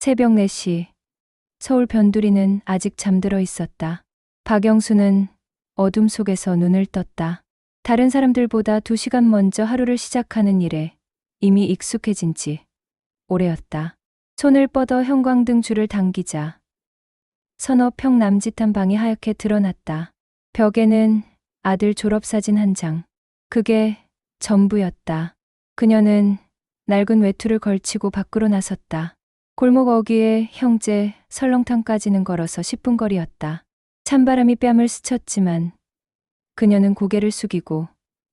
새벽 4시, 서울 변두리는 아직 잠들어 있었다. 박영수는 어둠 속에서 눈을 떴다. 다른 사람들보다 2시간 먼저 하루를 시작하는 일에 이미 익숙해진 지 오래였다. 손을 뻗어 형광등 줄을 당기자 서너 평 남짓한 방이 하얗게 드러났다. 벽에는 아들 졸업사진 한 장. 그게 전부였다. 그녀는 낡은 외투를 걸치고 밖으로 나섰다. 골목 어귀에 형제 설렁탕까지는 걸어서 10분 거리였다. 찬바람이 뺨을 스쳤지만 그녀는 고개를 숙이고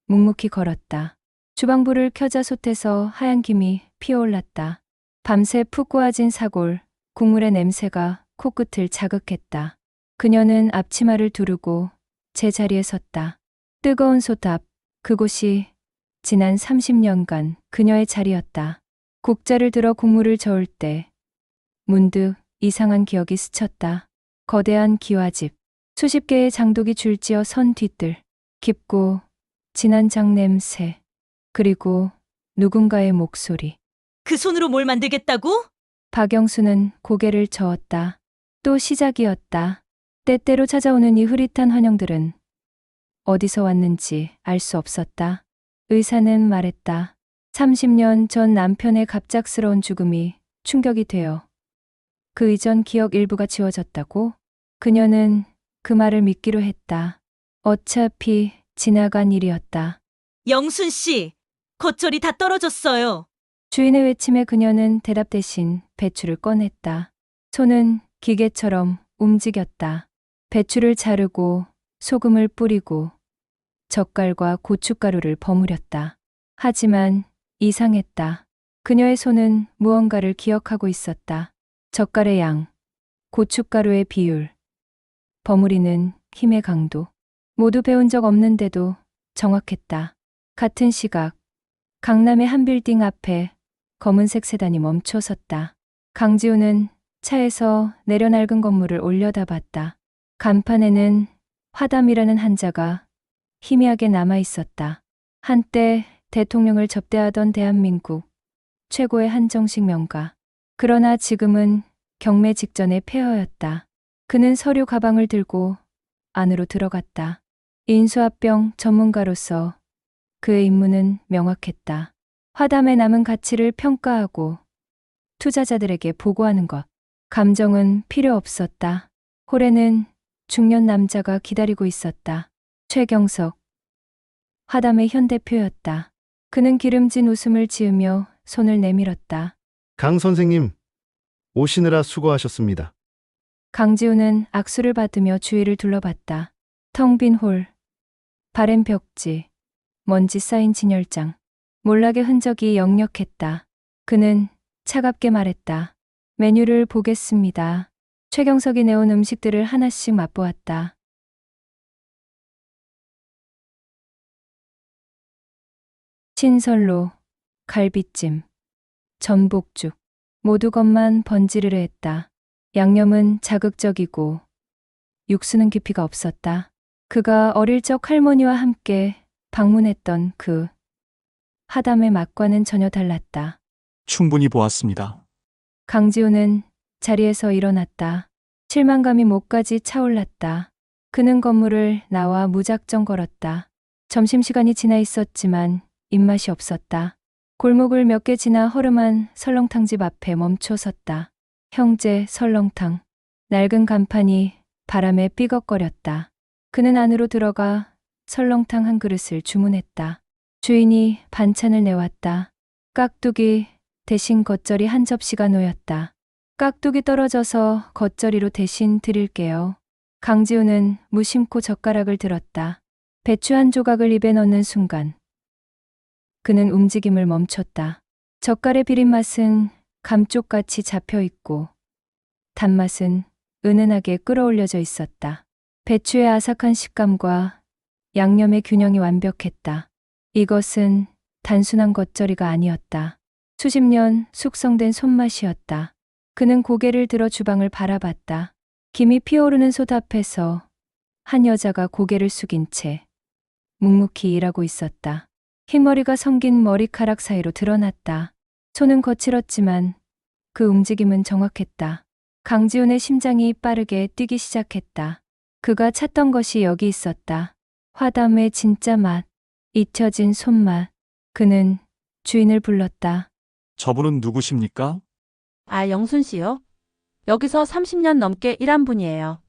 묵묵히 걸었다. 주방불을 켜자 솥에서 하얀 김이 피어올랐다. 밤새 푹 고아진 사골, 국물의 냄새가 코끝을 자극했다. 그녀는 앞치마를 두르고 제자리에 섰다. 뜨거운 솥 앞, 그곳이 지난 30년간 그녀의 자리였다. 국자를 들어 국물을 저을 때 문득 이상한 기억이 스쳤다. 거대한 기와집, 수십 개의 장독이 줄지어 선 뒤뜰, 깊고 진한 장 냄새, 그리고 누군가의 목소리. 그 손으로 뭘 만들겠다고? 박영수는 고개를 저었다. 또 시작이었다. 때때로 찾아오는 이 흐릿한 환영들은 어디서 왔는지 알 수 없었다. 의사는 말했다. 30년 전 남편의 갑작스러운 죽음이 충격이 되어 그 이전 기억 일부가 지워졌다고? 그녀는 그 말을 믿기로 했다. 어차피 지나간 일이었다. 영순 씨, 겉절이 다 떨어졌어요. 주인의 외침에 그녀는 대답 대신 배추를 꺼냈다. 손은 기계처럼 움직였다. 배추를 자르고 소금을 뿌리고 젓갈과 고춧가루를 버무렸다. 하지만 이상했다. 그녀의 손은 무언가를 기억하고 있었다. 젓갈의 양, 고춧가루의 비율, 버무리는 힘의 강도. 모두 배운 적 없는데도 정확했다. 같은 시각, 강남의 한 빌딩 앞에 검은색 세단이 멈춰 섰다. 강지우는 차에서 내려 낡은 건물을 올려다봤다. 간판에는 화담이라는 한자가 희미하게 남아 있었다. 한때 대통령을 접대하던 대한민국 최고의 한정식 명가. 그러나 지금은 경매 직전의 폐허였다. 그는 서류 가방을 들고 안으로 들어갔다. 인수합병 전문가로서 그의 임무는 명확했다. 화담의 남은 가치를 평가하고 투자자들에게 보고하는 것. 감정은 필요 없었다. 홀에는 중년 남자가 기다리고 있었다. 최경석, 화담의 현 대표였다. 그는 기름진 웃음을 지으며 손을 내밀었다. 강 선생님, 오시느라 수고하셨습니다. 강지우는 악수를 받으며 주위를 둘러봤다. 텅 빈 홀, 바랜 벽지, 먼지 쌓인 진열장, 몰락의 흔적이 역력했다. 그는 차갑게 말했다. 메뉴를 보겠습니다. 최경석이 내온 음식들을 하나씩 맛보았다. 신설로, 갈비찜, 전복죽, 모두 겉만 번지르르했다. 양념은 자극적이고 육수는 깊이가 없었다. 그가 어릴 적 할머니와 함께 방문했던 그 화담의 맛과는 전혀 달랐다. 충분히 보았습니다. 강지우는 자리에서 일어났다. 실망감이 목까지 차올랐다. 그는 건물을 나와 무작정 걸었다. 점심시간이 지나 있었지만 입맛이 없었다. 골목을 몇 개 지나 허름한 설렁탕집 앞에 멈춰 섰다. 형제 설렁탕. 낡은 간판이 바람에 삐걱거렸다. 그는 안으로 들어가 설렁탕 한 그릇을 주문했다. 주인이 반찬을 내왔다. 깍두기 대신 겉절이 한 접시가 놓였다. 깍두기 떨어져서 겉절이로 대신 드릴게요. 강지우는 무심코 젓가락을 들었다. 배추 한 조각을 입에 넣는 순간 그는 움직임을 멈췄다. 젓갈의 비린 맛은 감쪽같이 잡혀 있고 단맛은 은은하게 끌어올려져 있었다. 배추의 아삭한 식감과 양념의 균형이 완벽했다. 이것은 단순한 겉절이가 아니었다. 수십 년 숙성된 손맛이었다. 그는 고개를 들어 주방을 바라봤다. 김이 피어오르는 솥 앞에서 한 여자가 고개를 숙인 채 묵묵히 일하고 있었다. 흰머리가 성긴 머리카락 사이로 드러났다. 손은 거칠었지만 그 움직임은 정확했다. 강지훈의 심장이 빠르게 뛰기 시작했다. 그가 찾던 것이 여기 있었다. 화담의 진짜 맛, 잊혀진 손맛. 그는 주인을 불렀다. 저분은 누구십니까? 아, 영순 씨요? 여기서 30년 넘게 일한 분이에요.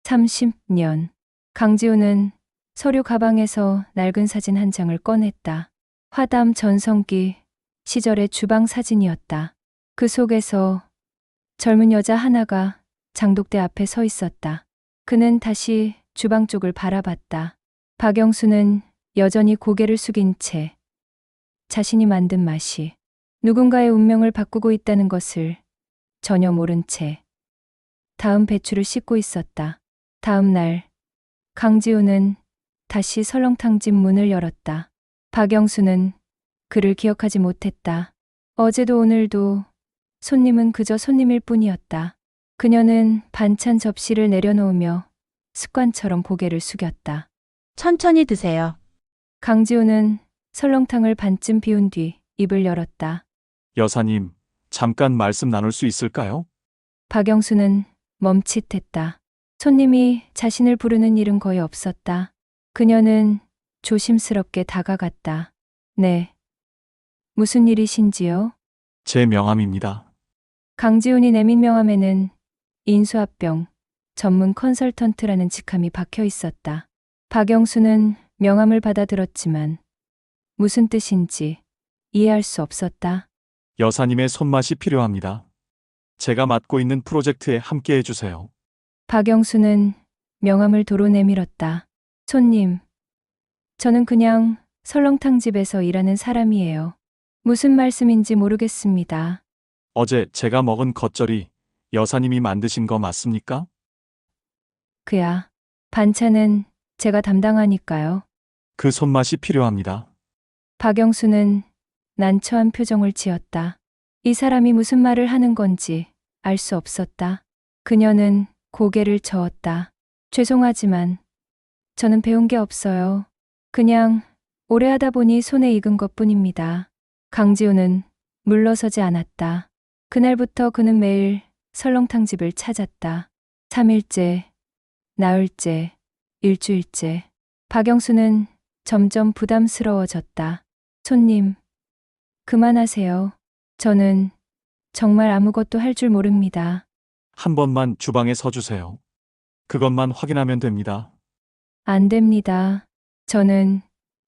30년. 강지훈은 서류 가방에서 낡은 사진 한 장을 꺼냈다. 화담 전성기 시절의 주방 사진이었다. 그 속에서 젊은 여자 하나가 장독대 앞에 서 있었다. 그는 다시 주방 쪽을 바라봤다. 박영수는 여전히 고개를 숙인 채 자신이 만든 맛이 누군가의 운명을 바꾸고 있다는 것을 전혀 모른 채 다음 배추를 씻고 있었다. 다음 날 강지훈은 다시 설렁탕집 문을 열었다. 박영수는 그를 기억하지 못했다. 어제도 오늘도 손님은 그저 손님일 뿐이었다. 그녀는 반찬 접시를 내려놓으며 습관처럼 고개를 숙였다. 천천히 드세요. 강지훈은 설렁탕을 반쯤 비운 뒤 입을 열었다. 여사님, 잠깐 말씀 나눌 수 있을까요? 박영수는 멈칫했다. 손님이 자신을 부르는 일은 거의 없었다. 그녀는 조심스럽게 다가갔다. 네. 무슨 일이신지요? 제 명함입니다. 강지훈이 내민 명함에는 인수합병 전문 컨설턴트라는 직함이 박혀 있었다. 박영수는 명함을 받아들었지만 무슨 뜻인지 이해할 수 없었다. 여사님의 손맛이 필요합니다. 제가 맡고 있는 프로젝트에 함께 해주세요. 박영수는 명함을 도로 내밀었다. 손님, 저는 그냥 설렁탕집에서 일하는 사람이에요. 무슨 말씀인지 모르겠습니다. 어제 제가 먹은 겉절이 여사님이 만드신 거 맞습니까? 그야, 반찬은 제가 담당하니까요. 그 손맛이 필요합니다. 박영수는 난처한 표정을 지었다. 이 사람이 무슨 말을 하는 건지 알 수 없었다. 그녀는 고개를 저었다. 죄송하지만 저는 배운 게 없어요. 그냥 오래 하다 보니 손에 익은 것뿐입니다. 강지훈은 물러서지 않았다. 그날부터 그는 매일 설렁탕집을 찾았다. 3일째, 나흘째, 일주일째. 박영수는 점점 부담스러워졌다. 손님, 그만하세요. 저는 정말 아무것도 할 줄 모릅니다. 한 번만 주방에 서주세요. 그것만 확인하면 됩니다. 안 됩니다. 저는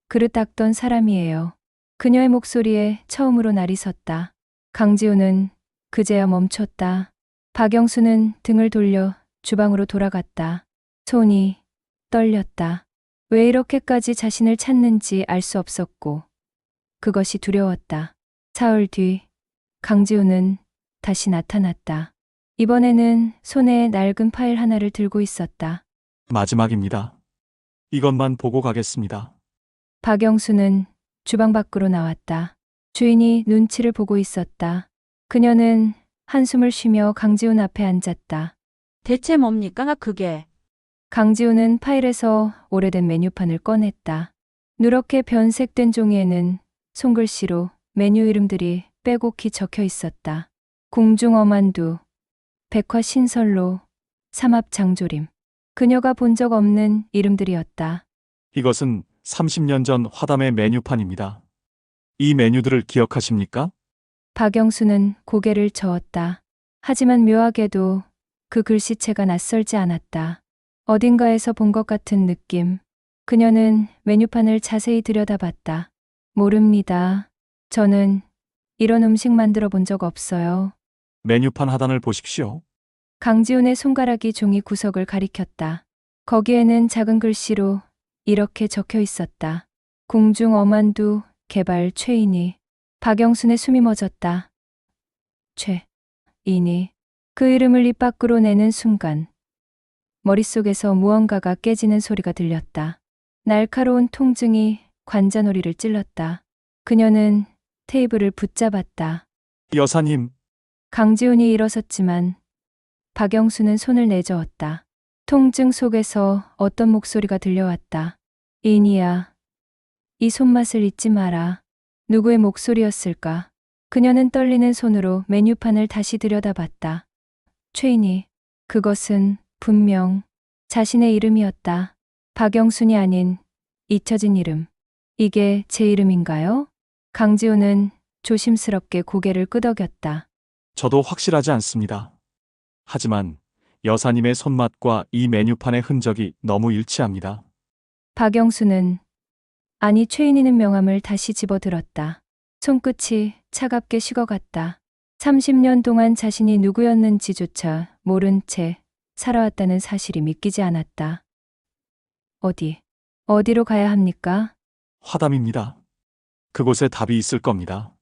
그릇 닦던 사람이에요. 그녀의 목소리에 처음으로 날이 섰다. 강지훈은 그제야 멈췄다. 박영수는 등을 돌려 주방으로 돌아갔다. 손이 떨렸다. 왜 이렇게까지 자신을 찾는지 알 수 없었고 그것이 두려웠다. 사흘 뒤 강지훈은 다시 나타났다. 이번에는 손에 낡은 파일 하나를 들고 있었다. 마지막입니다. 이것만 보고 가겠습니다. 박영수는 주방 밖으로 나왔다. 주인이 눈치를 보고 있었다. 그녀는 한숨을 쉬며 강지훈 앞에 앉았다. 대체 뭡니까, 그게? 강지훈은 파일에서 오래된 메뉴판을 꺼냈다. 누렇게 변색된 종이에는 손글씨로 메뉴 이름들이 빼곡히 적혀 있었다. 궁중 어만두, 백화 신설로, 삼합 장조림. 그녀가 본 적 없는 이름들이었다. 이것은 30년 전 화담의 메뉴판입니다. 이 메뉴들을 기억하십니까? 박영수는 고개를 저었다. 하지만 묘하게도 그 글씨체가 낯설지 않았다. 어딘가에서 본 것 같은 느낌. 그녀는 메뉴판을 자세히 들여다봤다. 모릅니다. 저는 이런 음식 만들어 본 적 없어요. 메뉴판 하단을 보십시오. 강지훈의 손가락이 종이 구석을 가리켰다. 거기에는 작은 글씨로 이렇게 적혀 있었다. 궁중 어만두 개발 최인희. 박영순의 숨이 멎었다. 최인희. 그 이름을 입 밖으로 내는 순간 머릿속에서 무언가가 깨지는 소리가 들렸다. 날카로운 통증이 관자놀이를 찔렀다. 그녀는 테이블을 붙잡았다. 여사님, 강지훈이 일어섰지만 박영수는 손을 내저었다. 통증 속에서 어떤 목소리가 들려왔다. 인이야, 이 손맛을 잊지 마라. 누구의 목소리였을까? 그녀는 떨리는 손으로 메뉴판을 다시 들여다봤다. 최인희. 그것은 분명 자신의 이름이었다. 박영순이 아닌 잊혀진 이름. 이게 제 이름인가요? 강지우는 조심스럽게 고개를 끄덕였다. 저도 확실하지 않습니다. 하지만 여사님의 손맛과 이 메뉴판의 흔적이 너무 일치합니다. 박영수는 아니 최인희는 명함을 다시 집어들었다. 손끝이 차갑게 식어갔다. 30년 동안 자신이 누구였는지조차 모른 채 살아왔다는 사실이 믿기지 않았다. 어디로 가야 합니까? 화담입니다. 그곳에 답이 있을 겁니다.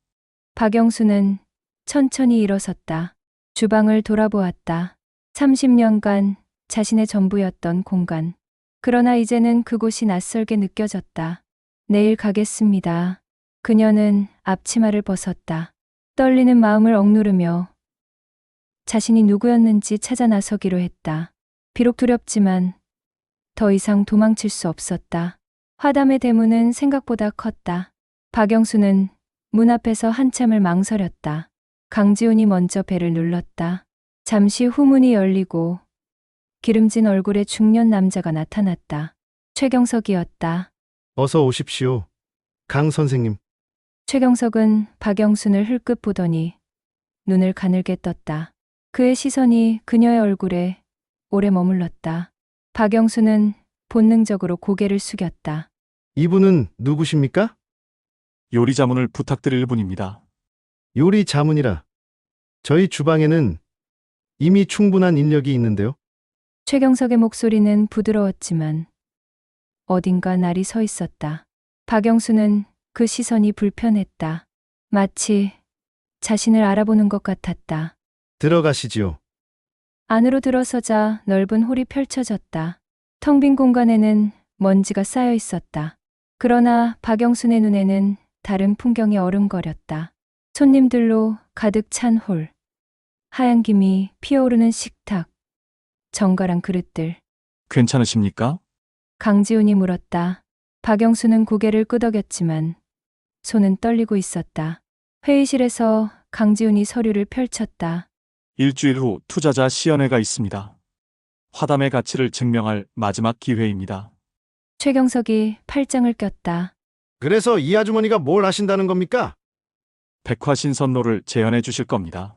박영수는 천천히 일어섰다. 주방을 돌아보았다. 30년간 자신의 전부였던 공간. 그러나 이제는 그곳이 낯설게 느껴졌다. 내일 가겠습니다. 그녀는 앞치마를 벗었다. 떨리는 마음을 억누르며 자신이 누구였는지 찾아 나서기로 했다. 비록 두렵지만 더 이상 도망칠 수 없었다. 화담의 대문은 생각보다 컸다. 박영수는 문 앞에서 한참을 망설였다. 강지훈이 먼저 벨을 눌렀다. 잠시 후 문이 열리고 기름진 얼굴의 중년 남자가 나타났다. 최경석이었다. 어서 오십시오. 강 선생님. 최경석은 박영순을 흘끗 보더니 눈을 가늘게 떴다. 그의 시선이 그녀의 얼굴에 오래 머물렀다. 박영순은 본능적으로 고개를 숙였다. 이분은 누구십니까? 요리 자문을 부탁드릴 분입니다. 요리 자문이라. 저희 주방에는 이미 충분한 인력이 있는데요. 최경석의 목소리는 부드러웠지만 어딘가 날이 서 있었다. 박영수는 그 시선이 불편했다. 마치 자신을 알아보는 것 같았다. 들어가시지요. 안으로 들어서자 넓은 홀이 펼쳐졌다. 텅 빈 공간에는 먼지가 쌓여 있었다. 그러나 박영순의 눈에는 다른 풍경이 어른거렸다. 손님들로 가득 찬 홀. 하얀 김이 피어오르는 식탁. 정갈한 그릇들. 괜찮으십니까? 강지훈이 물었다. 박영수는 고개를 끄덕였지만 손은 떨리고 있었다. 회의실에서 강지훈이 서류를 펼쳤다. 일주일 후 투자자 시연회가 있습니다. 화담의 가치를 증명할 마지막 기회입니다. 최경석이 팔짱을 꼈다. 그래서 이 아주머니가 뭘 하신다는 겁니까? 백화신선로를 재현해 주실 겁니다.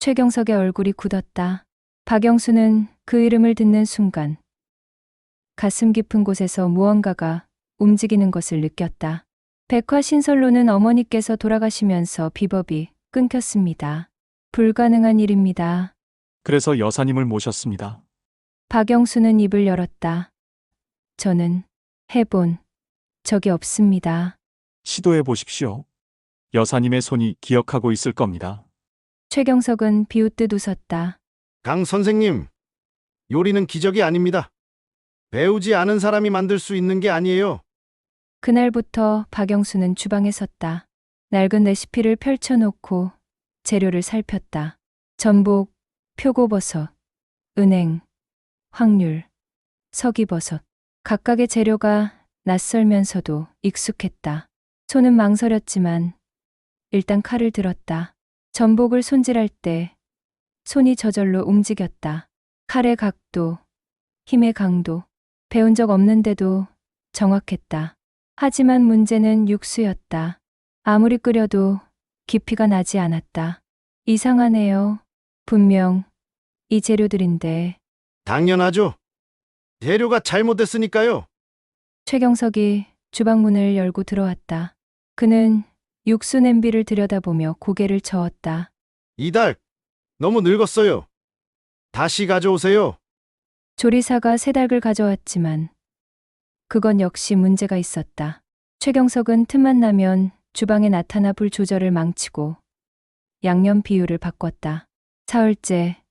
최경석의 얼굴이 굳었다. 박영수는 그 이름을 듣는 순간 가슴 깊은 곳에서 무언가가 움직이는 것을 느꼈다. 백화신선로는 어머니께서 돌아가시면서 비법이 끊겼습니다. 불가능한 일입니다. 그래서 여사님을 모셨습니다. 박영수는 입을 열었다. 저는 해본 적이 없습니다. 시도해 보십시오. 여사님의 손이 기억하고 있을 겁니다. 최경석은 비웃듯 웃었다. 강 선생님, 요리는 기적이 아닙니다. 배우지 않은 사람이 만들 수 있는 게 아니에요. 그날부터 박영수는 주방에 섰다. 낡은 레시피를 펼쳐놓고 재료를 살폈다. 전복, 표고버섯, 은행, 확률, 서기버섯. 각각의 재료가 낯설면서도 익숙했다. 손은 망설였지만 일단 칼을 들었다. 전복을 손질할 때 손이 저절로 움직였다. 칼의 각도, 힘의 강도, 배운 적 없는데도 정확했다. 하지만 문제는 육수였다. 아무리 끓여도 깊이가 나지 않았다. 이상하네요. 분명 이 재료들인데. 당연하죠. 재료가 잘못됐으니까요. 최경석이 주방 문을 열고 들어왔다. 그는 육수 냄비를 들여다보며 고개를 저었다. 이달, 너무 늙었어요. 다시 가져오세요. 조리사가 새 닭을 가져왔지만 그건 역시 문제가 있었다. 최경석은 틈만 나면 주방에 나타나 불 조절을 망치고 양념 비율을 바꿨다. 사흘째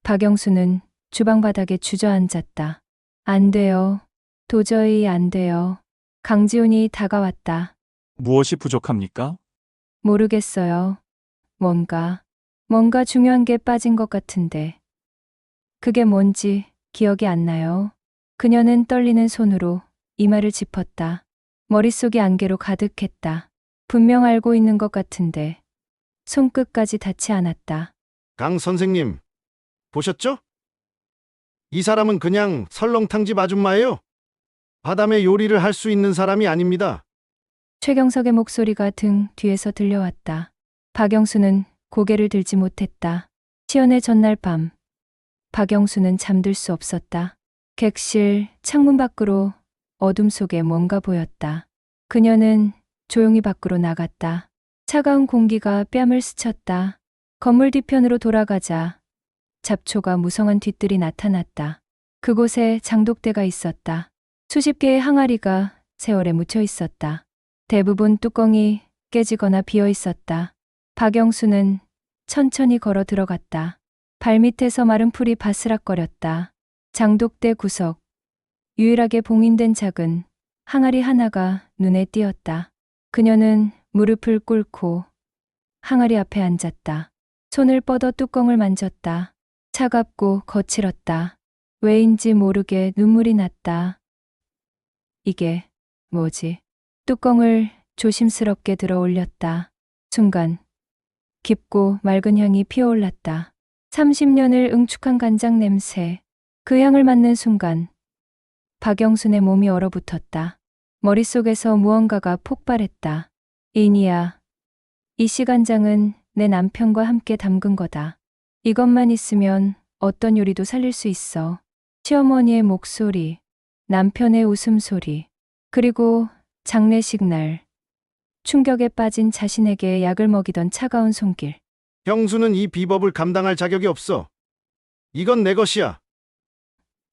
박영수는 주방 바닥에 주저앉았다. 안 돼요. 도저히 안 돼요. 강지훈이 다가왔다. 무엇이 부족합니까? 모르겠어요. 뭔가 중요한 게 빠진 것 같은데. 그게 뭔지 기억이 안 나요. 그녀는 떨리는 손으로 이마를 짚었다. 머릿속이 안개로 가득했다. 분명 알고 있는 것 같은데 손끝까지 닿지 않았다. 강 선생님, 보셨죠? 이 사람은 그냥 설렁탕집 아줌마예요. 바담의 요리를 할 수 있는 사람이 아닙니다. 최경석의 목소리가 등 뒤에서 들려왔다. 박영수는 고개를 들지 못했다. 시연의 전날 밤, 박영수는 잠들 수 없었다. 객실 창문 밖으로 어둠 속에 뭔가 보였다. 그녀는 조용히 밖으로 나갔다. 차가운 공기가 뺨을 스쳤다. 건물 뒤편으로 돌아가자 잡초가 무성한 뒤뜰이 나타났다. 그곳에 장독대가 있었다. 수십 개의 항아리가 세월에 묻혀 있었다. 대부분 뚜껑이 깨지거나 비어 있었다. 박영수는 천천히 걸어 들어갔다. 발밑에서 마른 풀이 바스락거렸다. 장독대 구석, 유일하게 봉인된 작은 항아리 하나가 눈에 띄었다. 그녀는 무릎을 꿇고 항아리 앞에 앉았다. 손을 뻗어 뚜껑을 만졌다. 차갑고 거칠었다. 왜인지 모르게 눈물이 났다. 이게 뭐지? 뚜껑을 조심스럽게 들어 올렸다. 순간 깊고 맑은 향이 피어올랐다. 30년을 응축한 간장 냄새. 그 향을 맡는 순간 박영순의 몸이 얼어붙었다. 머릿속에서 무언가가 폭발했다. 이니야, 이 시간장은 내 남편과 함께 담근 거다. 이것만 있으면 어떤 요리도 살릴 수 있어. 시어머니의 목소리, 남편의 웃음소리, 그리고 장례식 날 충격에 빠진 자신에게 약을 먹이던 차가운 손길. 형수는 이 비법을 감당할 자격이 없어. 이건 내 것이야.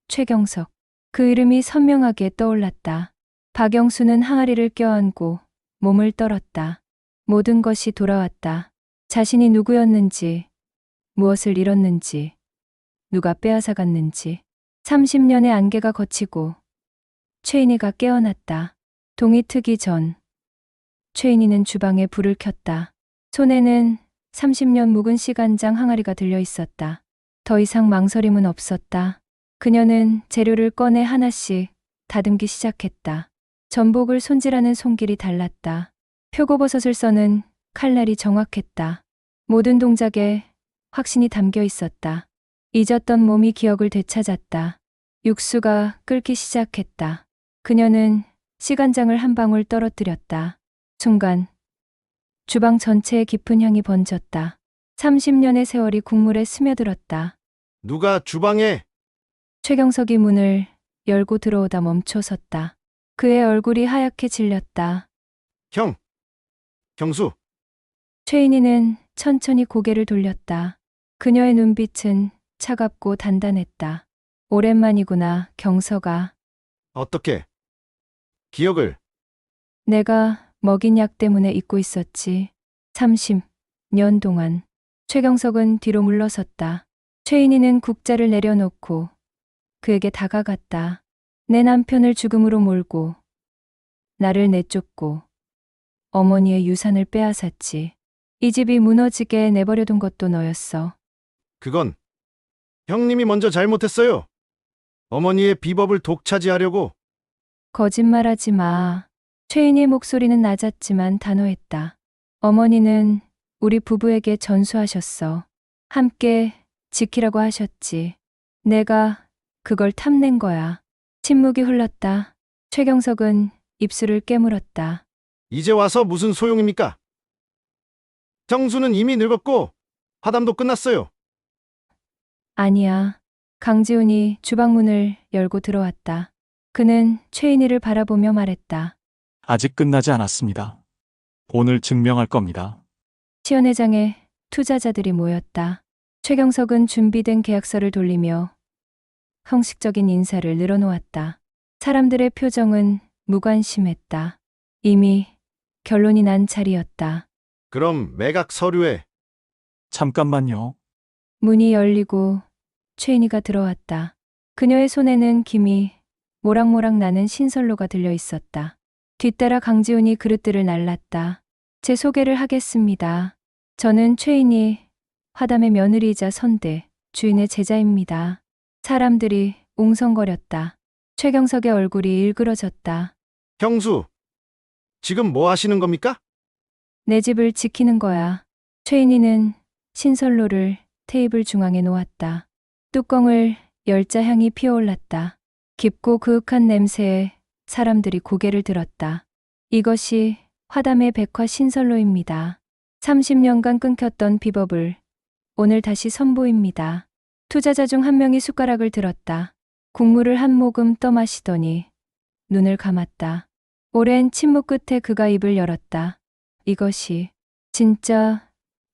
최경석. 그 이름이 선명하게 떠올랐다. 박영수는 항아리를 껴안고 몸을 떨었다. 모든 것이 돌아왔다. 자신이 누구였는지, 무엇을 잃었는지, 누가 빼앗아갔는지. 30년의 안개가 걷히고 최인희가 깨어났다. 동이 트기 전 최인희는 주방에 불을 켰다. 손에는 30년 묵은 시간장 항아리가 들려 있었다. 더 이상 망설임은 없었다. 그녀는 재료를 꺼내 하나씩 다듬기 시작했다. 전복을 손질하는 손길이 달랐다. 표고버섯을 써는 칼날이 정확했다. 모든 동작에 확신이 담겨 있었다. 잊었던 몸이 기억을 되찾았다. 육수가 끓기 시작했다. 그녀는 시간장을 한 방울 떨어뜨렸다. 순간 주방 전체에 깊은 향이 번졌다. 30년의 세월이 국물에 스며들었다. 누가 주방에? 최경석이 문을 열고 들어오다 멈춰섰다. 그의 얼굴이 하얗게 질렸다. 형수, 최인희는 천천히 고개를 돌렸다. 그녀의 눈빛은 차갑고 단단했다. 오랜만이구나, 경석아. 어떻게? 기억을. 내가 먹인 약 때문에 잊고 있었지. 30년 동안. 최경석은 뒤로 물러섰다. 최인희는 국자를 내려놓고 그에게 다가갔다. 내 남편을 죽음으로 몰고 나를 내쫓고 어머니의 유산을 빼앗았지. 이 집이 무너지게 내버려둔 것도 너였어. 그건 형님이 먼저 잘못했어요. 어머니의 비법을 독차지하려고. 거짓말하지 마. 최인희의 목소리는 낮았지만 단호했다. 어머니는 우리 부부에게 전수하셨어. 함께 지키라고 하셨지. 내가 그걸 탐낸 거야. 침묵이 흘렀다. 최경석은 입술을 깨물었다. 이제 와서 무슨 소용입니까? 형수는 이미 늙었고 화담도 끝났어요. 아니야. 강지훈이 주방문을 열고 들어왔다. 그는 최인희를 바라보며 말했다. 아직 끝나지 않았습니다. 오늘 증명할 겁니다. 시연회장에 투자자들이 모였다. 최경석은 준비된 계약서를 돌리며 형식적인 인사를 늘어놓았다. 사람들의 표정은 무관심했다. 이미 결론이 난 자리였다. 그럼 매각 서류에 잠깐만요. 문이 열리고 최인희가 들어왔다. 그녀의 손에는 김이 모락모락 나는 신설로가 들려 있었다. 뒤따라 강지훈이 그릇들을 날랐다. 제 소개를 하겠습니다. 저는 최인희, 화담의 며느리이자 선대, 주인의 제자입니다. 사람들이 웅성거렸다. 최경석의 얼굴이 일그러졌다. 형수, 지금 뭐 하시는 겁니까? 내 집을 지키는 거야. 최인희는 신선로를 테이블 중앙에 놓았다. 뚜껑을 열자 향이 피어올랐다. 깊고 그윽한 냄새에 사람들이 고개를 들었다. 이것이 화담의 백화 신선로입니다. 30년간 끊겼던 비법을 오늘 다시 선보입니다. 투자자 중 한 명이 숟가락을 들었다. 국물을 한 모금 떠마시더니 눈을 감았다. 오랜 침묵 끝에 그가 입을 열었다. 이것이 진짜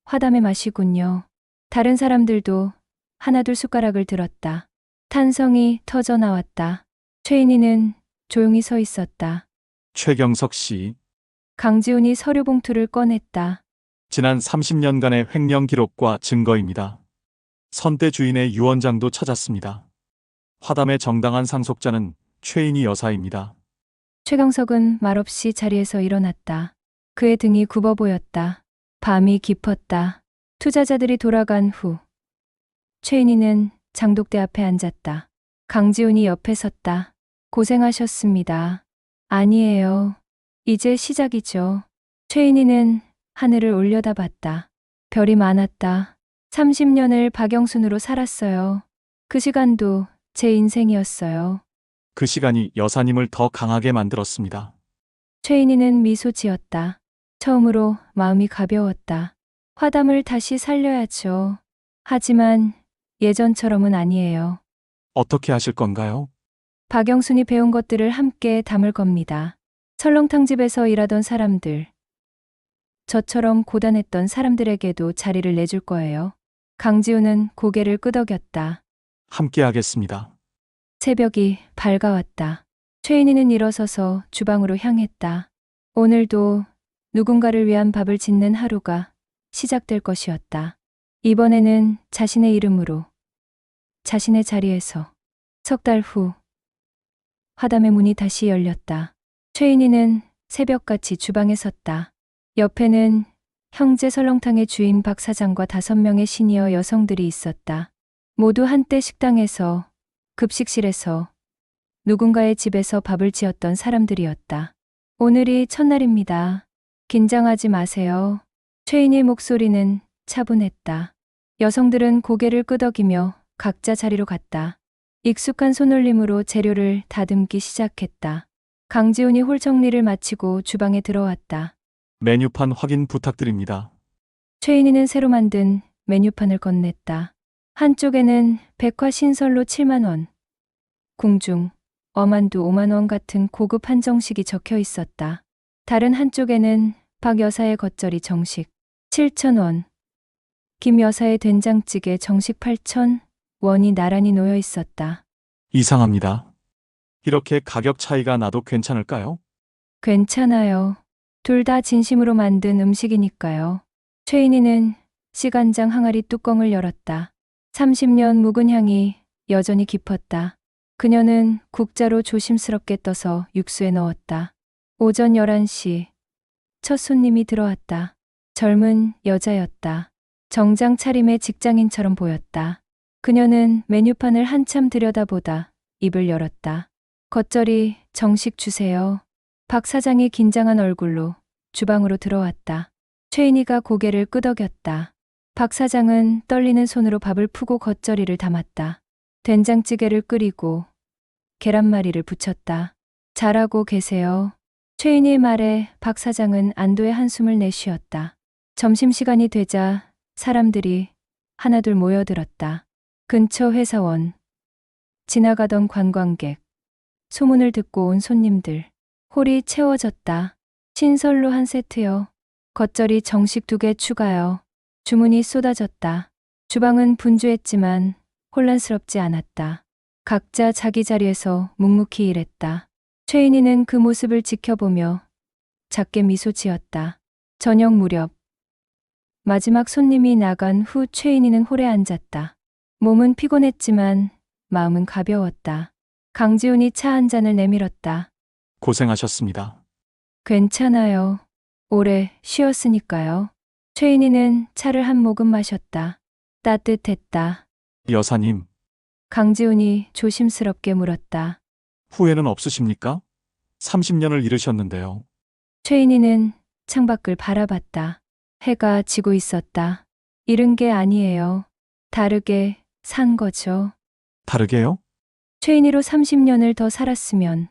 화담의 맛이군요. 다른 사람들도 하나둘 숟가락을 들었다. 탄성이 터져 나왔다. 최인희는 조용히 서 있었다. 최경석 씨, 강지훈이 서류 봉투를 꺼냈다. 지난 30년간의 횡령 기록과 증거입니다. 선대 주인의 유언장도 찾았습니다. 화담의 정당한 상속자는 최인희 여사입니다. 최경석은 말없이 자리에서 일어났다. 그의 등이 굽어 보였다. 밤이 깊었다. 투자자들이 돌아간 후 최인희는 장독대 앞에 앉았다. 강지훈이 옆에 섰다. 고생하셨습니다. 아니에요. 이제 시작이죠. 최인희는 하늘을 올려다봤다. 별이 많았다. 30년을 박영순으로 살았어요. 그 시간도 제 인생이었어요. 그 시간이 여사님을 더 강하게 만들었습니다. 최인희는 미소 지었다. 처음으로 마음이 가벼웠다. 화담을 다시 살려야죠. 하지만 예전처럼은 아니에요. 어떻게 하실 건가요? 박영순이 배운 것들을 함께 담을 겁니다. 설렁탕집에서 일하던 사람들, 저처럼 고단했던 사람들에게도 자리를 내줄 거예요. 강지훈은 고개를 끄덕였다. 함께 하겠습니다. 새벽이 밝아왔다. 최인희는 일어서서 주방으로 향했다. 오늘도 누군가를 위한 밥을 짓는 하루가 시작될 것이었다. 이번에는 자신의 이름으로, 자신의 자리에서. 석 달 후, 화담의 문이 다시 열렸다. 최인희는 새벽같이 주방에 섰다. 옆에는 형제 설렁탕의 주인 박 사장과 5명의 시니어 여성들이 있었다. 모두 한때 식당에서, 급식실에서, 누군가의 집에서 밥을 지었던 사람들이었다. 오늘이 첫날입니다. 긴장하지 마세요. 최인희의 목소리는 차분했다. 여성들은 고개를 끄덕이며 각자 자리로 갔다. 익숙한 손놀림으로 재료를 다듬기 시작했다. 강지훈이 홀 정리를 마치고 주방에 들어왔다. 메뉴판 확인 부탁드립니다. 최인희는 새로 만든 메뉴판을 건넸다. 한쪽에는 백화 신설로 7만 원, 궁중, 어만두 5만 원 같은 고급 한정식이 적혀 있었다. 다른 한쪽에는 박 여사의 겉절이 정식 7천 원, 김 여사의 된장찌개 정식 8천 원이 나란히 놓여 있었다. 이상합니다. 이렇게 가격 차이가 나도 괜찮을까요? 괜찮아요. 둘 다 진심으로 만든 음식이니까요. 최인희는 시간장 항아리 뚜껑을 열었다. 30년 묵은 향이 여전히 깊었다. 그녀는 국자로 조심스럽게 떠서 육수에 넣었다. 오전 11시, 첫 손님이 들어왔다. 젊은 여자였다. 정장 차림의 직장인처럼 보였다. 그녀는 메뉴판을 한참 들여다보다 입을 열었다. 겉절이 정식 주세요. 박 사장이 긴장한 얼굴로 주방으로 들어왔다. 최인희가 고개를 끄덕였다. 박 사장은 떨리는 손으로 밥을 푸고 겉절이를 담았다. 된장찌개를 끓이고 계란말이를 부쳤다. 잘하고 계세요. 최인희의 말에 박 사장은 안도의 한숨을 내쉬었다. 점심시간이 되자 사람들이 하나둘 모여들었다. 근처 회사원, 지나가던 관광객, 소문을 듣고 온 손님들. 홀이 채워졌다. 신설로 한 세트요. 겉절이 정식 2개 추가요. 주문이 쏟아졌다. 주방은 분주했지만 혼란스럽지 않았다. 각자 자기 자리에서 묵묵히 일했다. 최인희는 그 모습을 지켜보며 작게 미소 지었다. 저녁 무렵 마지막 손님이 나간 후 최인희는 홀에 앉았다. 몸은 피곤했지만 마음은 가벼웠다. 강지훈이 차 한 잔을 내밀었다. 고생하셨습니다. 괜찮아요. 오래 쉬었으니까요. 최인희는 차를 한 모금 마셨다. 따뜻했다. 여사님, 강지훈이 조심스럽게 물었다. 후회는 없으십니까? 30년을 잃으셨는데요. 최인희는 창밖을 바라봤다. 해가 지고 있었다. 잃은 게 아니에요. 다르게 산 거죠. 다르게요? 최인희로 30년을 더 살았으면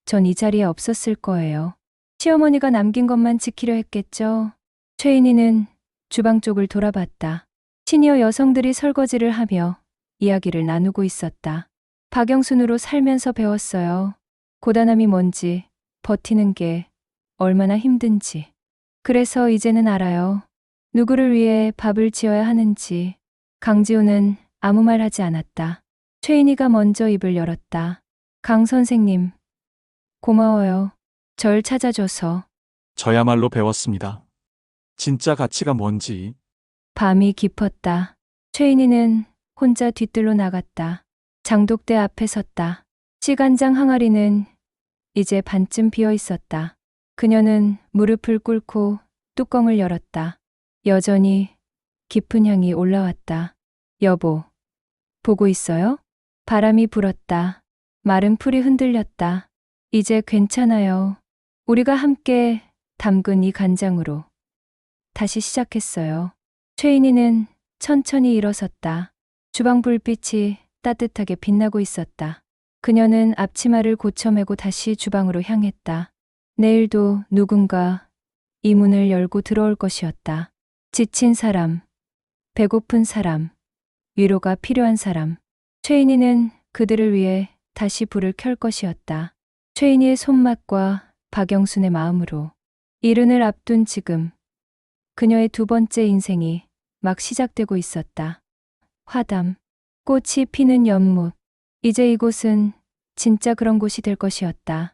전 이 자리에 없었을 거예요. 시어머니가 남긴 것만 지키려 했겠죠. 최인희는 주방 쪽을 돌아봤다. 시니어 여성들이 설거지를 하며 이야기를 나누고 있었다. 박영순으로 살면서 배웠어요. 고단함이 뭔지, 버티는 게 얼마나 힘든지. 그래서 이제는 알아요. 누구를 위해 밥을 지어야 하는지. 강지우는 아무 말 하지 않았다. 최인희가 먼저 입을 열었다. 강 선생님, 고마워요. 절 찾아줘서. 저야말로 배웠습니다. 진짜 가치가 뭔지. 밤이 깊었다. 최인희는 혼자 뒤뜰로 나갔다. 장독대 앞에 섰다. 시간장 항아리는 이제 반쯤 비어 있었다. 그녀는 무릎을 꿇고 뚜껑을 열었다. 여전히 깊은 향이 올라왔다. 여보, 보고 있어요? 바람이 불었다. 마른 풀이 흔들렸다. 이제 괜찮아요. 우리가 함께 담근 이 간장으로 다시 시작했어요. 최인희는 천천히 일어섰다. 주방 불빛이 따뜻하게 빛나고 있었다. 그녀는 앞치마를 고쳐매고 다시 주방으로 향했다. 내일도 누군가 이 문을 열고 들어올 것이었다. 지친 사람, 배고픈 사람, 위로가 필요한 사람. 최인희는 그들을 위해 다시 불을 켤 것이었다. 최인희의 손맛과 박영순의 마음으로. 이른을 앞둔 지금 그녀의 두 번째 인생이 막 시작되고 있었다. 화담, 꽃이 피는 연못. 이제 이곳은 진짜 그런 곳이 될 것이었다.